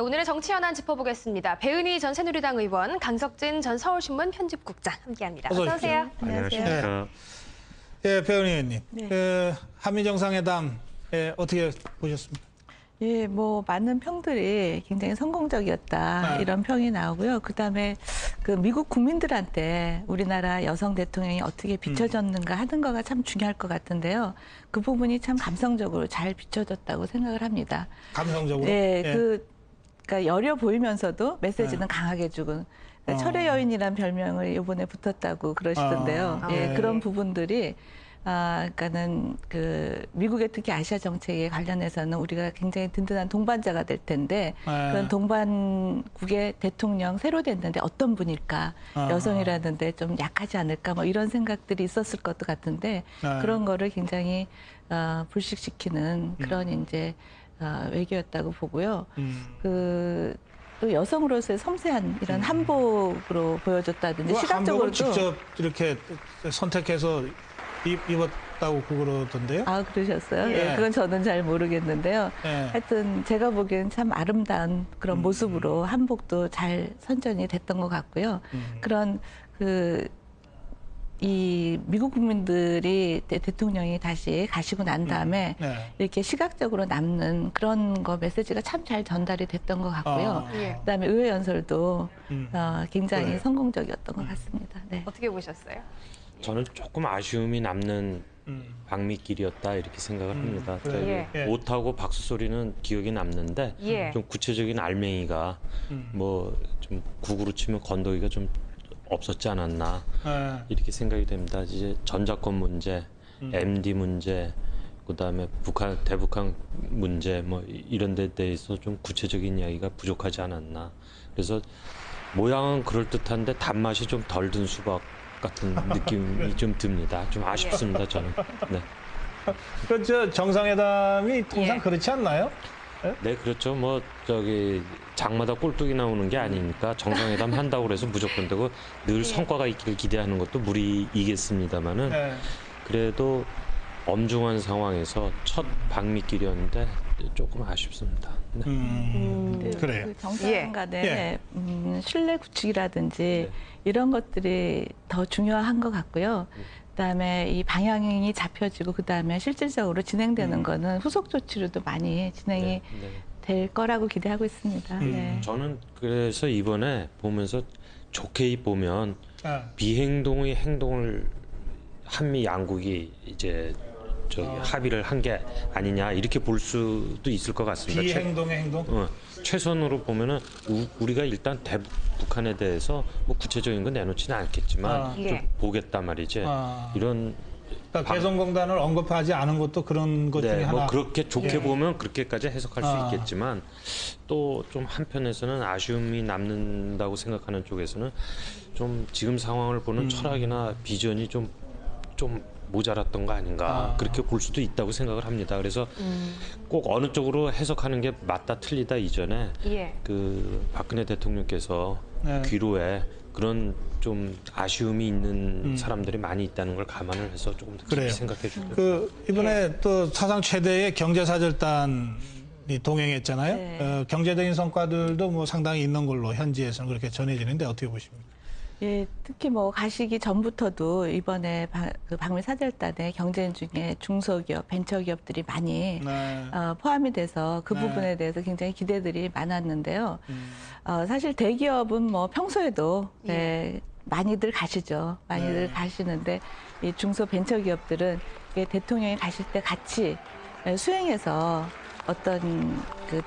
네, 오늘의 정치 현안 짚어보겠습니다. 배은희 전 새누리당 의원, 강석진 전 서울신문 편집국장 함께합니다. 어서 오세요. 안녕하십니까. 예, 배은희 의원님. 네. 한미 정상회담 어떻게 보셨습니까? 예, 뭐 많은 평들이 굉장히 성공적이었다 이런 평이 나오고요. 그다음에 그 미국 국민들한테 우리나라 여성 대통령이 어떻게 비춰졌는가 하는 거가 참 중요할 것 같은데요. 그 부분이 참 감성적으로 잘 비춰졌다고 생각을 합니다. 감성적으로? 네, 그러니까 여려 보이면서도 메시지는 강하게 주고 철의 여인이란 별명을 이번에 붙었다고 그러시던데요. 예, 그런 부분들이 그러니까는 그 미국의 특히 아시아 정책에 관련해서는 우리가 굉장히 든든한 동반자가 될 텐데 그런 동반국의 대통령 새로 됐는데 어떤 분일까? 여성이라는데 좀 약하지 않을까? 뭐 이런 생각들이 있었을 것 같은데 그런 거를 굉장히 불식시키는 그런 이제 외교였다고 보고요. 또 여성으로서의 섬세한 이런 한복으로 보여줬다든지 시각적으로도 한복을 직접 이렇게 선택해서 입었다고 그러던데요? 아, 그러셨어요? 예. 예, 그건 저는 잘 모르겠는데요. 예. 하여튼 제가 보기엔 참 아름다운 그런 모습으로 한복도 잘 선전이 됐던 것 같고요. 그런 이 미국 국민들이 대통령이 다시 가시고 난 다음에 이렇게 시각적으로 남는 그런 거 메시지가 참 잘 전달이 됐던 것 같고요. 그다음에 의회 연설도 굉장히 성공적이었던 것 같습니다. 네. 어떻게 보셨어요? 저는 조금 아쉬움이 남는 방미길이었다 이렇게 생각을 합니다. 못하고 박수 소리는 기억이 남는데 좀 구체적인 알맹이가 뭐 좀 국으로 치면 건더기가 좀 없었지 않았나 이렇게 생각이 됩니다. 이제 전작권 문제, MD 문제, 그다음에 대북한 문제 뭐 이런 데 대해서 좀 구체적인 이야기가 부족하지 않았나. 그래서 모양은 그럴듯한데 단맛이 좀 덜 든 수박 같은 느낌이 좀 듭니다. 좀 아쉽습니다, 저는. 네. 그 정상회담이 통상 그렇지 않나요? 네, 그렇죠. 뭐 저기 장마다 꼴뚜기 나오는 게 아니니까 정상회담 한다고 그래서 무조건 되고 늘 성과가 있기를 기대하는 것도 무리이겠습니다만은 그래도 엄중한 상황에서 첫 방미길이었는데 조금 아쉽습니다. 네. 그래요. 그 정상 간의 신뢰 구축이라든지 이런 것들이 더 중요한 것 같고요. 그다음에 이 방향이 잡혀지고 그다음에 실질적으로 진행되는 거는 후속 조치로도 많이 진행이 될 거라고 기대하고 있습니다. 네. 저는 그래서 이번에 보면서 좋게 보면 비행동의 행동을 한미 양국이 이제 합의를 한 게 아니냐 이렇게 볼 수도 있을 것 같습니다. 비행동의 행동? 최선으로 보면은 우리가 일단 북한에 대해서 뭐 구체적인 건 내놓지는 않겠지만 좀 보겠단 말이지. 이런 그러니까 개성공단을 언급하지 않은 것도 그런 것 중에 하나. 뭐 그렇게 좋게 보면 그렇게까지 해석할 수 있겠지만 또 좀 한편에서는 아쉬움이 남는다고 생각하는 쪽에서는 좀 지금 상황을 보는 철학이나 비전이 좀 모자랐던 거 아닌가 그렇게 볼 수도 있다고 생각을 합니다. 그래서 꼭 어느 쪽으로 해석하는 게 맞다 틀리다 이전에 그 박근혜 대통령께서 귀로에 그런 좀 아쉬움이 있는 사람들이 많이 있다는 걸 감안을 해서 조금 더 깊이 생각해 주세요. 이번에 또 사상 최대의 경제사절단이 동행했잖아요. 경제적인 성과들도 뭐 상당히 있는 걸로 현지에서는 그렇게 전해지는데 어떻게 보십니까? 예, 특히 뭐 가시기 전부터도 이번에 그 방미 사절단의 경제인 중에 중소기업, 벤처기업들이 많이 포함이 돼서 그 부분에 대해서 굉장히 기대들이 많았는데요. 사실 대기업은 뭐 평소에도 많이들 가시죠. 많이들 가시는데 이 중소 벤처기업들은 대통령이 가실 때 같이 수행해서 어떤 그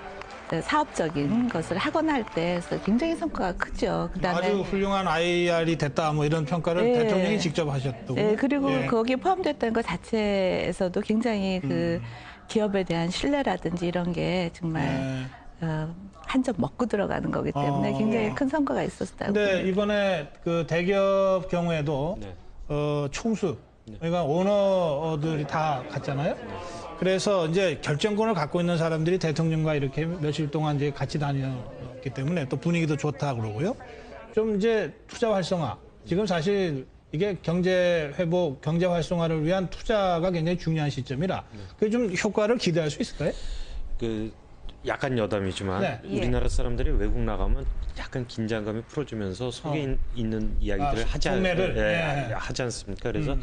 사업적인 것을 하거나 할 때 굉장히 성과가 크죠. 그다음에 아주 훌륭한 IR이 됐다 뭐 이런 평가를 대통령이 직접 하셨다고. 그리고 거기에 포함됐다는 것 자체에서도 굉장히 그 기업에 대한 신뢰라든지 이런 게 정말 한 점 먹고 들어가는 거기 때문에 굉장히 큰 성과가 있었다고. 근데 이번에 그 대기업 경우에도 총수, 그러니까 오너들이 다 갔잖아요. 그래서 이제 결정권을 갖고 있는 사람들이 대통령과 이렇게 며칠 동안 이제 같이 다녔기 때문에 또 분위기도 좋다 그러고요. 좀 이제 투자 활성화. 지금 사실 이게 경제 회복, 경제 활성화를 위한 투자가 굉장히 중요한 시점이라 그게 좀 효과를 기대할 수 있을까요? 약간 여담이지만 네. 우리나라 사람들이 외국 나가면 약간 긴장감이 풀어지면서 속에 있는 이야기들을 하지 않습니까? 그래서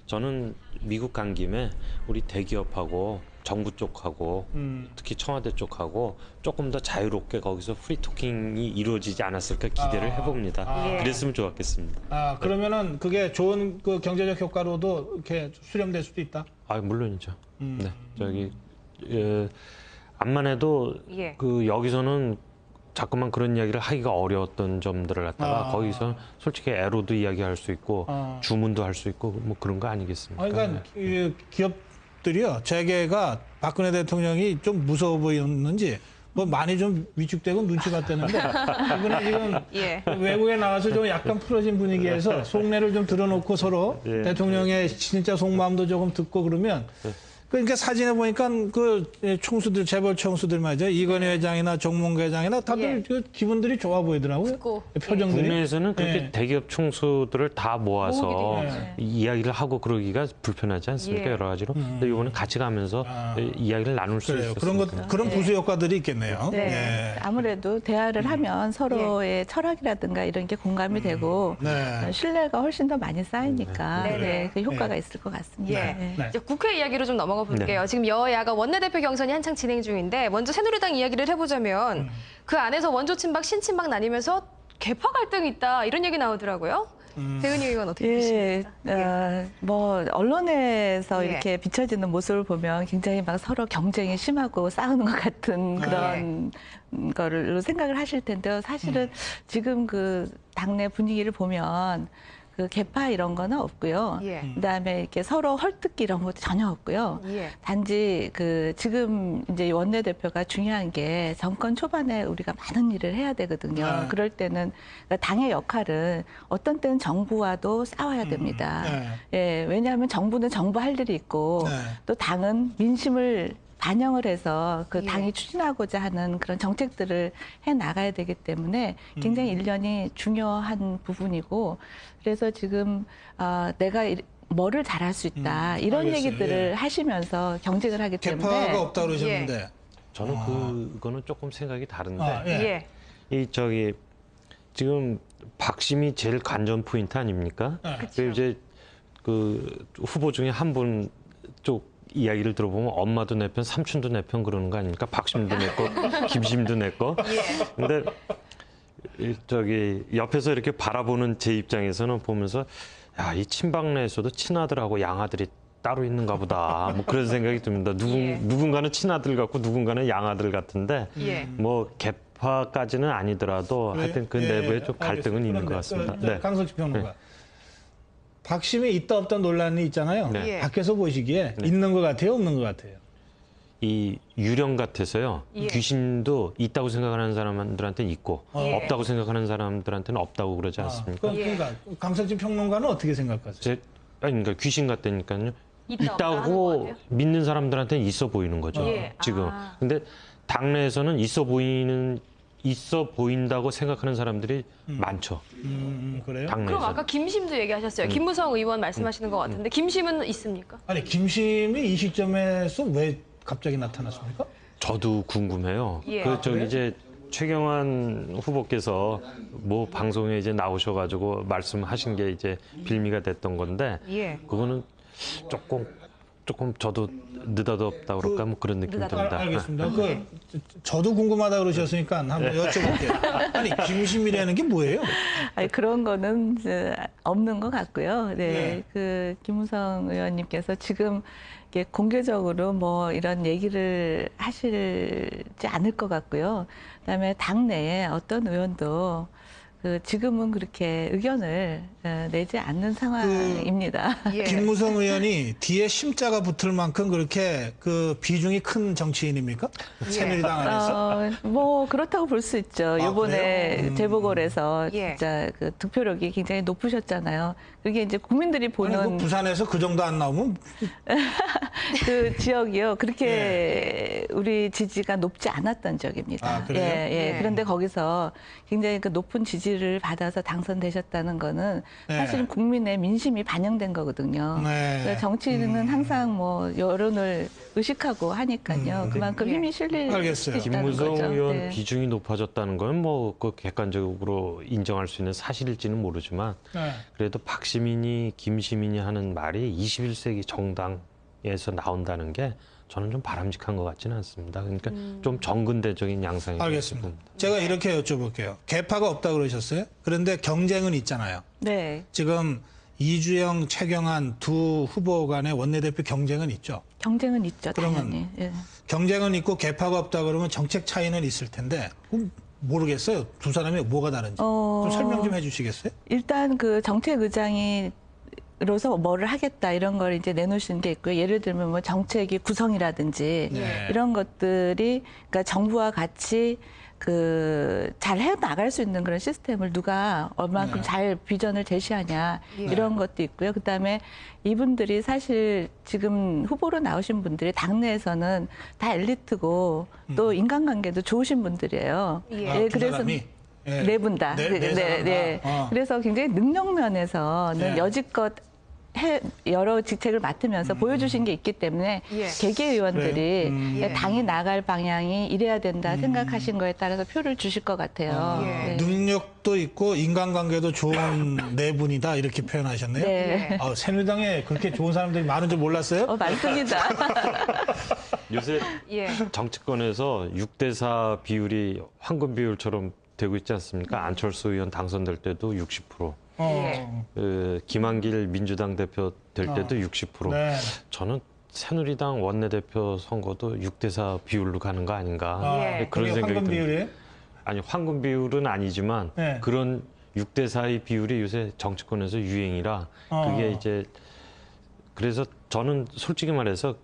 저는 미국 간 김에 우리 대기업하고 정부 쪽하고 특히 청와대 쪽하고 조금 더 자유롭게 거기서 프리토킹이 이루어지지 않았을까 기대를 해봅니다. 그랬으면 좋았겠습니다. 그러면은 그게 좋은 그 경제적 효과로도 이렇게 수렴될 수도 있다. 물론이죠. 네, 저기 암만 해도 그 여기서는 자꾸만 그런 이야기를 하기가 어려웠던 점들을 갖다가 거기서 솔직히 애로도 이야기할 수 있고 주문도 할 수 있고 뭐 그런 거 아니겠습니까? 그러니까 이 기업들이요, 재계가 박근혜 대통령이 좀 무서워 보이는지 뭐 많이 좀 위축되고 눈치가 떼는데 이번에 지금 외국에 나가서 좀 약간 풀어진 분위기에서 속내를 좀 드러놓고 서로 대통령의 진짜 속마음도 조금 듣고 그러면. 그러니까 사진에 보니까 그 총수들, 재벌 총수들 말이죠. 이건희 회장이나 정몽구 회장이나 다들 그 기분들이 좋아 보이더라고요. 표정들이. 국내에서는 그렇게 대기업 총수들을 다 모아서 이야기를 하고 그러기가 불편하지 않습니까? 여러 가지로. 근데 이번에 같이 가면서 이야기를 나눌 수 있었습니다. 그런 부수 효과들이 있겠네요. 아무래도 대화를 하면 서로의 철학이라든가 이런 게 공감이 되고 신뢰가 훨씬 더 많이 쌓이니까 그 효과가 있을 것 같습니다. 이제 국회 이야기로 좀 넘어가 볼게요. 지금 여야가 원내대표 경선이 한창 진행 중인데 먼저 새누리당 이야기를 해보자면 그 안에서 원조 친박, 신친박 나뉘면서 계파 갈등이 있다 이런 얘기 나오더라고요. 배은희 의원 어떻게 보십니까? 뭐 언론에서 이렇게 비춰지는 모습을 보면 굉장히 막 서로 경쟁이 심하고 싸우는 것 같은 그런 거를 생각을 하실 텐데요. 사실은 지금 그 당내 분위기를 보면 그 계파 이런 거는 없고요. 그다음에 이렇게 서로 헐뜯기 이런 것도 전혀 없고요. 단지 그 지금 이제 원내대표가 중요한 게 정권 초반에 우리가 많은 일을 해야 되거든요. 그럴 때는 그러니까 당의 역할은 어떤 때는 정부와도 싸워야 됩니다. 왜냐하면 정부는 정부 할 일이 있고 또 당은 민심을 반영을 해서 그 당이 추진하고자 하는 그런 정책들을 해 나가야 되기 때문에 굉장히 일련이 중요한 부분이고 그래서 지금 내가 뭐를 잘할 수 있다 이런 얘기들을 하시면서 경쟁을 하기 때문에 개파가 없다 그러셨는데 저는 그거는 조금 생각이 다른데 이 저기 지금 박심이 제일 관전 포인트 아닙니까? 그리고 이제 그 후보 중에 한 분 쪽 이야기를 들어보면 엄마도 내 편, 삼촌도 내 편 그러는 거 아닙니까? 박심도 내 거, 김심도 내 거. 근데 저기 옆에서 이렇게 바라보는 제 입장에서는 보면서 야, 이 친박 내에서도 친아들하고 양아들이 따로 있는가 보다. 뭐 그런 생각이 듭니다. 누군가는 친아들 같고 누군가는 양아들 같은데 뭐 개파까지는 아니더라도 하여튼 그 내부에 좀 갈등은 있는 것 같습니다. 강석주 평론가. 박심이 있다 없다 논란이 있잖아요. 밖에서 보시기에 있는 것 같아요, 없는 것 같아요? 이 유령 같아서요. 귀신도 있다고 생각하는 사람들한테는 있고 없다고 생각하는 사람들한테는 없다고 그러지 않습니까? 그러니까 강석진 평론가는 어떻게 생각하세요? 그러니까 귀신 같다니까요. 있다고 믿는 사람들한테는 있어 보이는 거죠. 지금. 근데 당내에서는 있어 보인다고 생각하는 사람들이 많죠. 그래요? 그럼 아까 김심도 얘기하셨어요. 김무성 의원 말씀하시는 것 같은데 김심은 있습니까? 아니 김심이 이 시점에서 왜 갑자기 나타났습니까? 저도 궁금해요. 저기 이제 최경환 후보께서 뭐 방송에 이제 나오셔가지고 말씀하신 게 이제 빌미가 됐던 건데 그거는 조금 저도 느닷없다 그럴까 뭐 그런 느낌이 듭니다. 알겠습니다. 저도 궁금하다 그러셨으니까 한번 여쭤볼게요. 아니 김심이라는 게 뭐예요? 아니, 그런 거는 없는 것 같고요. 그 김무성 의원님께서 지금 공개적으로 뭐 이런 얘기를 하시지 않을 것 같고요. 그다음에 당내에 어떤 의원도 지금은 그렇게 의견을 내지 않는 상황입니다. 김무성 의원이 뒤에 심자가 붙을 만큼 그렇게 그 비중이 큰 정치인입니까? 새누리당 안에서? 뭐 그렇다고 볼 수 있죠. 이번에 재보궐에서 진짜 그 득표력이 굉장히 높으셨잖아요. 그게 이제 국민들이 보는 아니, 부산에서 그 정도 안 나오면 그 지역이요. 그렇게 우리 지지가 높지 않았던 지역입니다. 그래요? 그런데 거기서 굉장히 그 높은 지지를 지지를 받아서 당선되셨다는 거는 네. 사실 국민의 민심이 반영된 거거든요. 네. 그러니까 정치인은 항상 뭐 여론을 의식하고 하니까요. 그만큼 힘이 실릴 알겠어요. 수 있다는 김무성 거죠. 의원 네. 비중이 높아졌다는 건 뭐 그 객관적으로 인정할 수 있는 사실일지는 모르지만 네. 그래도 박시민이 김시민이 하는 말이 21세기 정당에서 나온다는 게 저는 좀 바람직한 것 같지는 않습니다. 그러니까 좀 정근대적인 양상이 알겠습니다. 봅니다. 제가 이렇게 여쭤볼게요. 개파가 없다고 그러셨어요? 그런데 경쟁은 있잖아요. 네. 지금 이주영, 최경환 두 후보 간의 원내대표 경쟁은 있죠. 경쟁은 있죠, 그러면 당연히. 예. 경쟁은 있고 개파가 없다 그러면 정책 차이는 있을 텐데 모르겠어요. 두 사람이 뭐가 다른지. 좀 설명 좀 해주시겠어요? 일단 그 정책 의장이 로서 뭐를 하겠다 이런 걸 이제 내놓으시는 게 있고요. 예를 들면 뭐 정책의 구성이라든지 네. 이런 것들이 그러니까 정부와 같이 그 잘 해 나갈 수 있는 그런 시스템을 누가 얼마만큼 네. 잘 비전을 제시하냐 이런 것도 있고요. 그다음에 이분들이 사실 지금 후보로 나오신 분들이 당내에서는 다 엘리트고 또 인간관계도 좋으신 분들이에요. 아, 두 사람이? 예. 네 분 다. 네 사람 다? 그래서 굉장히 능력 면에서는 네. 여지껏 여러 직책을 맡으면서 보여주신 게 있기 때문에 예. 개개 의원들이 그래요? 당이 나갈 방향이 이래야 된다 생각하신 거에 따라서 표를 주실 것 같아요. 예. 네. 능력도 있고 인간관계도 좋은 네 분이다 이렇게 표현하셨네요. 네. 새누리당에 그렇게 좋은 사람들이 많은 줄 몰랐어요? 많습니다. 요새 예. 정치권에서 6대4 비율이 황금 비율처럼 되고 있지 않습니까? 안철수 의원 당선될 때도 60%, 김한길 민주당 대표 될 때도 60%. 네. 저는 새누리당 원내대표 선거도 6대4 비율로 가는 거 아닌가 예. 그런 그게 생각이 황금 듭니다. 비율이에요? 아니 황금 비율은 아니지만 네. 그런 6대4의 비율이 요새 정치권에서 유행이라 그게 이제 그래서 저는 솔직히 말해서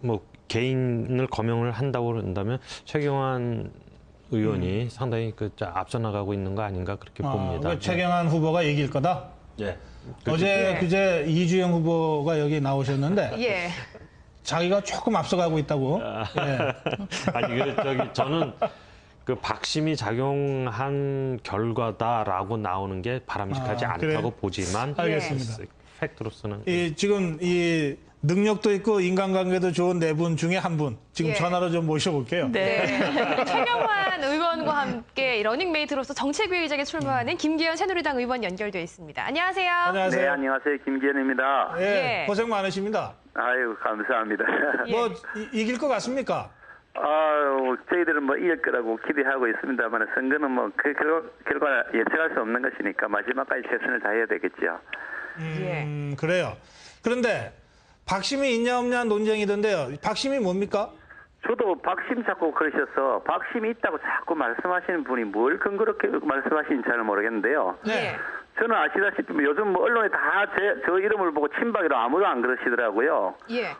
뭐 개인을 거명을 한다고 그런다면 최경환 의원이 상당히 앞서 나가고 있는 거 아닌가 그렇게 봅니다. 그러니까 최경환 후보가 이길 거다? 예. 어제 그제 이주영 후보가 여기 나오셨는데 예. 자기가 조금 앞서가고 있다고. 예. 아니 저는 그 박심이 작용한 결과다라고 나오는 게 바람직하지 않다고 그래요? 보지만 알겠습니다. 팩트로서는 지금 이 능력도 있고 인간관계도 좋은 네 분 중에 한 분 지금 예. 전화로 좀 모셔볼게요. 네. 최경환 의원과 함께 러닝메이트로서 정책위의장에 출마하는 김기현 새누리당 의원 연결되어 있습니다. 안녕하세요. 안녕하세요. 네, 안녕하세요. 김기현입니다. 예, 예. 고생 많으십니다. 아유, 감사합니다. 예. 뭐 이길 것 같습니까? 아유, 저희들은 뭐 이길 거라고 기대하고 있습니다만 선거는 뭐 그 결과 예측할 수 없는 것이니까 마지막까지 최선을 다해야 되겠죠. 그래요. 그런데 박심이 있냐 없냐 논쟁이던데요. 박심이 뭡니까? 저도 박심 자꾸 그러셔서 박심이 있다고 자꾸 말씀하시는 분이 뭘 근거로 말씀하시는지 잘 모르겠는데요. 네. 저는 아시다시피 요즘 뭐 언론에 다 저 이름을 보고 친박이라 아무도 안 그러시더라고요. 예.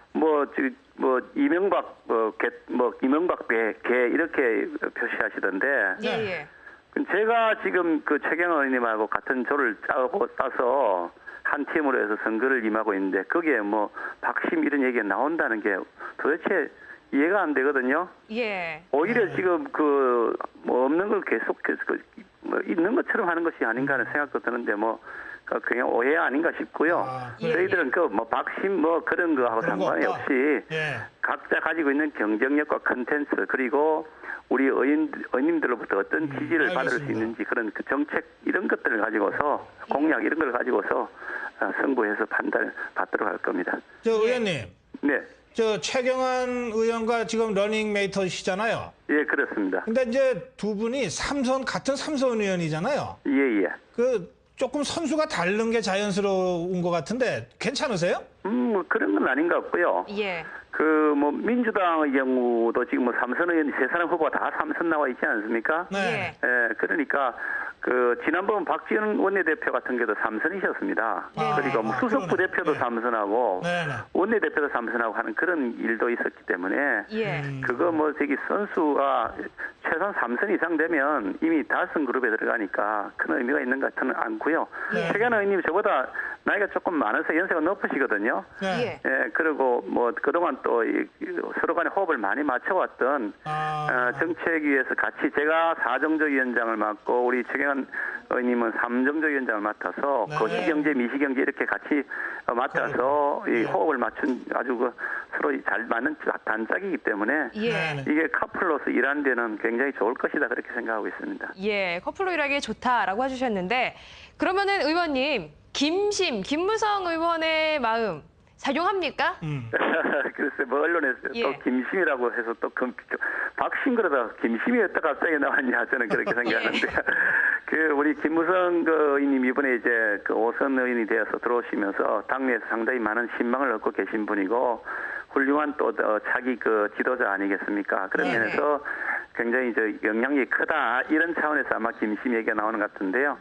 이명박 이명박 개 이렇게 표시하시던데. 예. 예. 제가 지금 그 최경환 의원님하고 같은 조를 따서 한 팀으로 해서 선거를 임하고 있는데 거기에 뭐 박심 이런 얘기가 나온다는 게 도대체 이해가 안 되거든요. 예. 오히려 지금 그 뭐 없는 걸 계속해서 뭐 있는 것처럼 하는 것이 아닌가 하는 생각도 드는데 뭐 그냥 오해 아닌가 싶고요. 예. 저희들은 그 뭐 박심 뭐 그런 거하고 그런 거 상관이 없다. 없이 예. 각자 가지고 있는 경쟁력과 컨텐츠 그리고 우리 의원님들로부터 어떤 지지를 받을 수 알겠습니다. 있는지 그런 그 정책 이런 것들을 가지고서 공약 이런 걸 가지고서 선고해서 판단을 받도록 할 겁니다. 저 의원님, 네, 저 최경환 의원과 지금 러닝메이터시잖아요. 예 그렇습니다. 근데 이제 두 분이 같은 삼선 의원이잖아요. 예. 그 조금 선수가 다른 게 자연스러운 것 같은데 괜찮으세요? 뭐 그런 건 아닌 것 같고요. 예. 그 뭐 민주당의 경우도 지금 뭐 삼선 의원 세 사람 후보가 다 삼선 나와 있지 않습니까? 네. 예, 그러니까 그 지난번 박지원 원내대표 같은 경우도 삼선이셨습니다. 그리고 뭐 수석부 그러네. 대표도 네. 삼선하고 네네. 원내대표도 삼선하고 하는 그런 일도 있었기 때문에 예. 그거 뭐 저기 선수가 최소한 3선 이상 되면 이미 5선 그룹에 들어가니까 큰 의미가 있는 것 같지는 않고요. 네. 최경환 의원님 저보다 나이가 조금 많아서 연세가 높으시거든요. 네. 예. 예, 그리고 뭐 그동안 또 서로 간에 호흡을 많이 맞춰왔던 정책위에서 같이 제가 사정적 위원장을 맡고 우리 최경환 의원님은 삼정조위원장을 맡아서 네. 거시경제, 미시경제 이렇게 같이 맡아서 이 호흡을 맞춘 아주 그 서로 잘 맞는 단짝이기 때문에 예. 이게 커플로서 일하는 데는 굉장히 좋을 것이다 그렇게 생각하고 있습니다. 예, 커플로 일하기 좋다라고 해주셨는데 그러면은 의원님 김무성 의원의 마음 작용합니까? 글쎄 뭐 언론에서 예. 또 김심이라고 해서 또 박심 그러다 김심이었다 갑자기 나왔냐 저는 그렇게 생각하는데 그 우리 김무성 그 의원님 이번에 이제 그 5선 의원이 되어서 들어오시면서 당내에서 상당히 많은 신망을 얻고 계신 분이고 훌륭한 또 차기 그 지도자 아니겠습니까? 그런 네네. 면에서 굉장히 이제 영향력이 크다 이런 차원에서 아마 김심 얘기가 나오는 것 같은데요.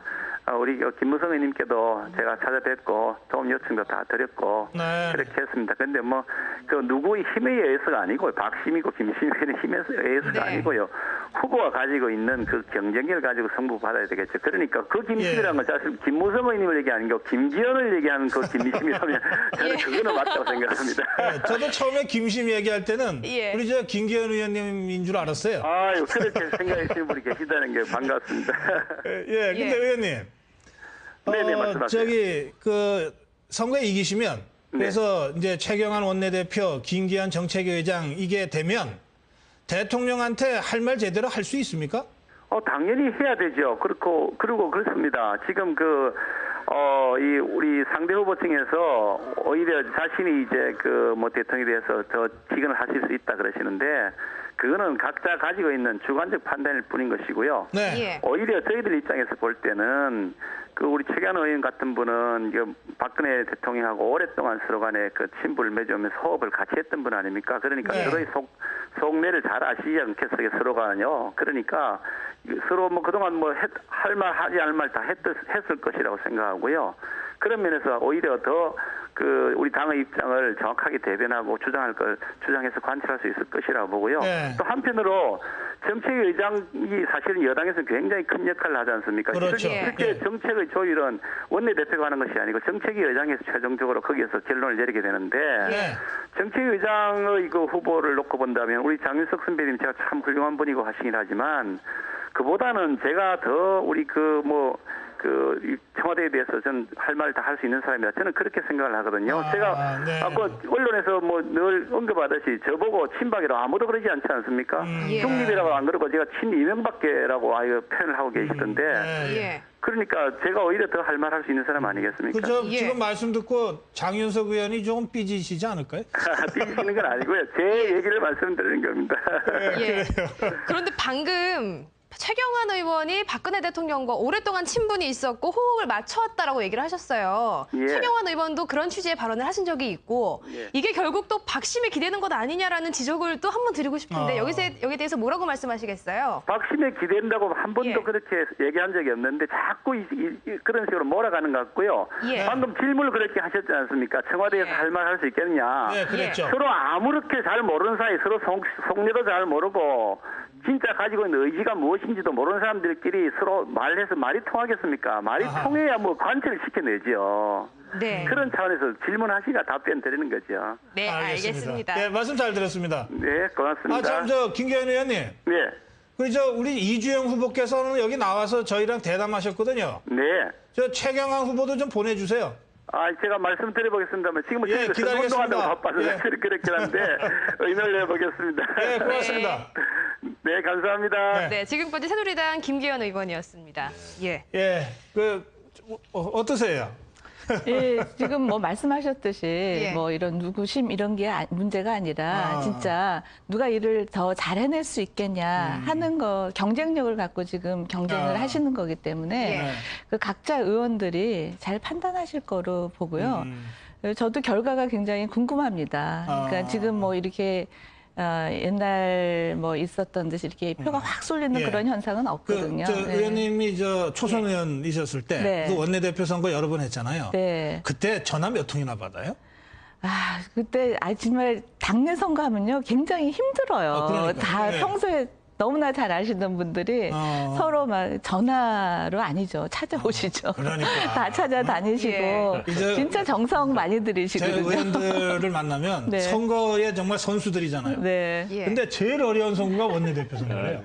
우리 김무성 의원님께도 제가 찾아뵙고 도움 요청도 다 드렸고 네. 그렇게 했습니다. 근데 뭐 그 누구의 힘에 의해서가 아니고 박심이고 김심의 힘에 의해서가 네. 아니고요. 후보가 가지고 있는 그 경쟁력을 가지고 승부 받아야 되겠죠. 그러니까 그 김심이라는 건 사실 김무성 의원님을 얘기하는 게 김기현을 얘기하는 그 김심이라면 저는 그거는 맞다고 생각합니다. 예, 저도 처음에 김심 얘기할 때는 예. 우리 저 김기현 의원님인 줄 알았어요. 아유 그렇게 생각하시는 분이 계시다는 게 반갑습니다. 예, 근데 예. 의원님. 네네, 말씀하세요. 저기 그 선거에 이기시면 네. 그래서 이제 최경환 원내대표, 김기현 정책위의장 이게 되면 대통령한테 할 말 제대로 할 수 있습니까? 당연히 해야 되죠. 그리고 그렇습니다. 지금 이 우리 상대 후보 중에서 오히려 자신이 이제 뭐 대통령에 대해서 더 직언을 하실 수 있다 그러시는데 그거는 각자 가지고 있는 주관적 판단일 뿐인 것이고요. 네. 예. 오히려 저희들 입장에서 볼 때는 그 우리 최경환 의원 같은 분은 박근혜 대통령하고 오랫동안 서로 간에 그 친분을 맺으면서 호흡을 같이 했던 분 아닙니까? 그러니까 네. 서로의 속내를 잘 아시지 않겠어요, 서로가요. 그러니까 서로 뭐 그동안 뭐 할 말 하지 않을 말 다 했을 것이라고 생각하고요. 그런 면에서 오히려 더 우리 당의 입장을 정확하게 대변하고 주장해서 관철할 수 있을 것이라고 보고요. 네. 또 한편으로 정책위 의장이 사실은 여당에서는 굉장히 큰 역할을 하지 않습니까? 그렇죠. 실제 예. 정책의 조율은 원내대표가 하는 것이 아니고 정책위 의장에서 최종적으로 거기에서 결론을 내리게 되는데 네. 정책위 의장의 그 후보를 놓고 본다면 우리 장윤석 선배님 제가 참 훌륭한 분이고 하시긴 하지만 그보다는 제가 더 우리 청와대에 대해서 전 할 말 다 할 수 있는 사람이다. 저는 그렇게 생각을 하거든요. 제가 네. 아까 언론에서 뭐 늘 언급하듯이 저보고 친박이라고 아무도 그러지 않지 않습니까? 예. 중립이라고 안 그러고 제가 친이명박계라고 아예 표현을 하고 계시던데 네. 예. 그러니까 제가 오히려 더 할 말 할 수 있는 사람 아니겠습니까? 그저 예. 지금 말씀 듣고 장윤석 의원이 조금 삐지시지 않을까요? 삐지시는 건 아니고요. 제 얘기를 말씀드리는 겁니다. 예. 그런데 방금 최경환 의원이 박근혜 대통령과 오랫동안 친분이 있었고 호흡을 맞춰왔다라고 얘기를 하셨어요. 예. 최경환 의원도 그런 취지의 발언을 하신 적이 있고 예. 이게 결국 또 박심에 기대는 것 아니냐라는 지적을 또 한 번 드리고 싶은데 여기에 대해서 뭐라고 말씀하시겠어요? 박심에 기댄다고 한 번도 예. 그렇게 얘기한 적이 없는데 자꾸 그런 식으로 몰아가는 것 같고요. 예. 방금 질문을 그렇게 하셨지 않습니까? 청와대에서 예. 할 말 할 수 있겠느냐. 네, 그랬죠. 서로 아무렇게 잘 모르는 사이 서로 속내도 잘 모르고 진짜 가지고 있는 의지가 무엇인지도 모르는 사람들끼리 서로 말해서 말이 통하겠습니까? 말이 통해야 뭐 관철을 시켜내죠. 네. 그런 차원에서 질문하시니까 답변 드리는 거죠. 네, 알겠습니다. 네, 말씀 잘 들었습니다. 네, 고맙습니다. 김기현 의원님. 네, 우리 이주영 후보께서는 여기 나와서 저희랑 대담하셨거든요. 네. 저 최경환 후보도 좀 보내주세요. 제가 말씀드려보겠습니다만 지금은 예, 저희가 기다리겠습니다. 선거한다고 바빠서 예. 그렇긴 한데 의논을 해보겠습니다. 네, 고맙습니다. 네, 감사합니다. 네, 지금까지 새누리당 김기현 의원이었습니다. 예. 예, 어떠세요? 예, 지금 뭐 말씀하셨듯이 예. 뭐 이런 누구심 이런 게 문제가 아니라 진짜 누가 일을 더 잘 해낼 수 있겠냐 하는 거 경쟁력을 갖고 지금 경쟁을 하시는 거기 때문에 예. 그 각자 의원들이 잘 판단하실 거로 보고요. 저도 결과가 굉장히 궁금합니다. 그러니까 지금 뭐 이렇게 옛날 뭐 있었던 듯이 이렇게 표가 확 쏠리는 예. 그런 현상은 없거든요. 네. 의원님이 초선 의원이셨을 때 네. 그 원내대표 선거 여러 번 했잖아요. 네. 그때 전화 몇 통이나 받아요? 그때 정말 당내 선거하면요 굉장히 힘들어요. 그러니까요. 다 네. 평소에 너무나 잘 아시는 분들이 서로 막 전화로 아니죠. 찾아오시죠. 그러니까. 다 찾아다니시고 이제 진짜 정성 많이 제 들이시거든요. 의원들을 만나면 네. 선거에 정말 선수들이잖아요. 네. 예. 근데 제일 어려운 선거가 원내대표 선거예요.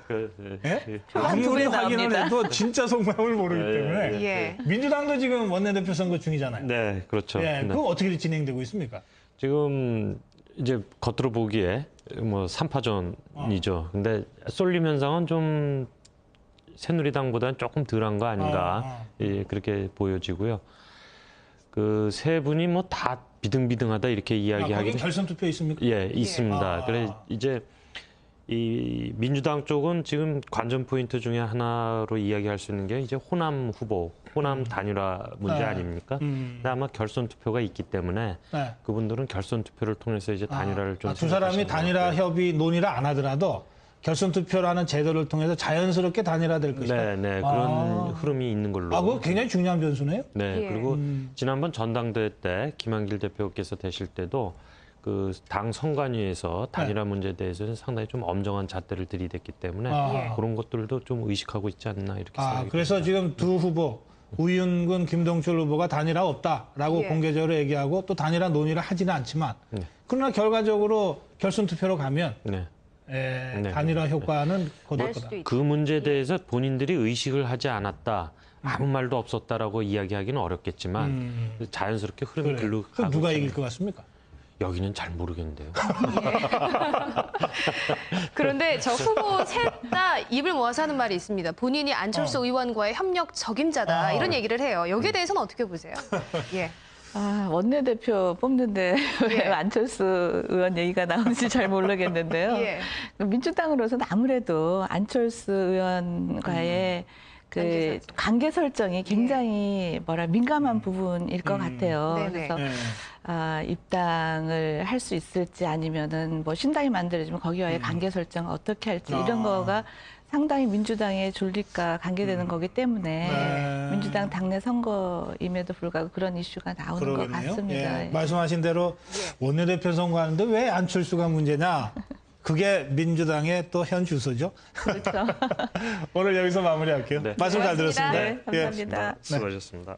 예? 아무리 두 배 확인을 나옵니다. 해도 진짜 속마음을 모르기 때문에 예. 민주당도 지금 원내대표 선거 중이잖아요. 네, 그렇죠. 예, 네. 그거 어떻게 진행되고 있습니까? 지금 이제 겉으로 보기에 뭐 3파전이죠. 근데 쏠림 현상은 좀 새누리당보다는 조금 덜한 거 아닌가 예, 그렇게 보여지고요. 그 세 분이 뭐 다 비등비등하다 이렇게 거기 이야기하기 결선 투표 있습니까? 예, 있습니다. 아. 그래 이제 이 민주당 쪽은 지금 관전 포인트 중에 하나로 이야기할 수 있는 게 이제 호남 후보, 호남 단일화 문제 네. 아닙니까? 근데 아마 결선 투표가 있기 때문에 네. 그분들은 결선 투표를 통해서 이제 단일화를 좀 두 사람이 생각하시는 단일화 것 같아요. 협의 논의를 안 하더라도 결선 투표라는 제도를 통해서 자연스럽게 단일화될 것이다. 네, 네 그런 흐름이 있는 걸로. 그거 굉장히 중요한 변수네요. 네, 예. 그리고 지난번 전당대회 때 김한길 대표께서 되실 때도 그 당 선관위에서 단일화 문제에 대해서는 상당히 좀 엄정한 잣대를 들이댔기 때문에 아. 그런 것들도 좀 의식하고 있지 않나 이렇게 생각이 그래서 지금 두 후보 우윤근, 김동철 후보가 단일화 없다라고 예. 공개적으로 얘기하고 또 단일화 논의를 하지는 않지만 네. 그러나 결과적으로 결선 투표로 가면 네. 네. 단일화 효과는 거둘 날 거다. 수도 있다. 그 문제에 대해서 본인들이 의식을 하지 않았다. 아무 말도 없었다라고 이야기하기는 어렵겠지만 자연스럽게 흐름이 그래. 글로 그럼 가고 누가 있잖아요. 이길 것 같습니까? 여기는 잘 모르겠는데요. 그런데 저 후보 셋 다 입을 모아서 하는 말이 있습니다. 본인이 안철수 의원과의 협력 적임자다 이런 얘기를 해요. 여기에 대해서는 어떻게 보세요? 예. 원내대표 뽑는데 왜 예. 안철수 의원 얘기가 나오는지 잘 모르겠는데요. 예. 민주당으로서는 아무래도 안철수 의원과의 그 관계 설정이 굉장히 민감한 부분일 것 같아요. 네네. 그래서 네. 입당을 할 수 있을지 아니면은 뭐 신당이 만들어지면 거기와의 관계 설정을 어떻게 할지 이런 거가 상당히 민주당의 존립과 관계되는 거기 때문에 네. 민주당 당내 선거임에도 불구하고 그런 이슈가 나오는 것 그러겠네요. 같습니다. 예. 말씀하신 대로 원내대표 선거하는데 왜 안철수가 문제냐? 그게 민주당의 또 현 주소죠. 그렇죠. 오늘 여기서 마무리할게요. 네. 말씀 잘 고맙습니다. 들었습니다. 네, 감사합니다. 수고하셨습니다.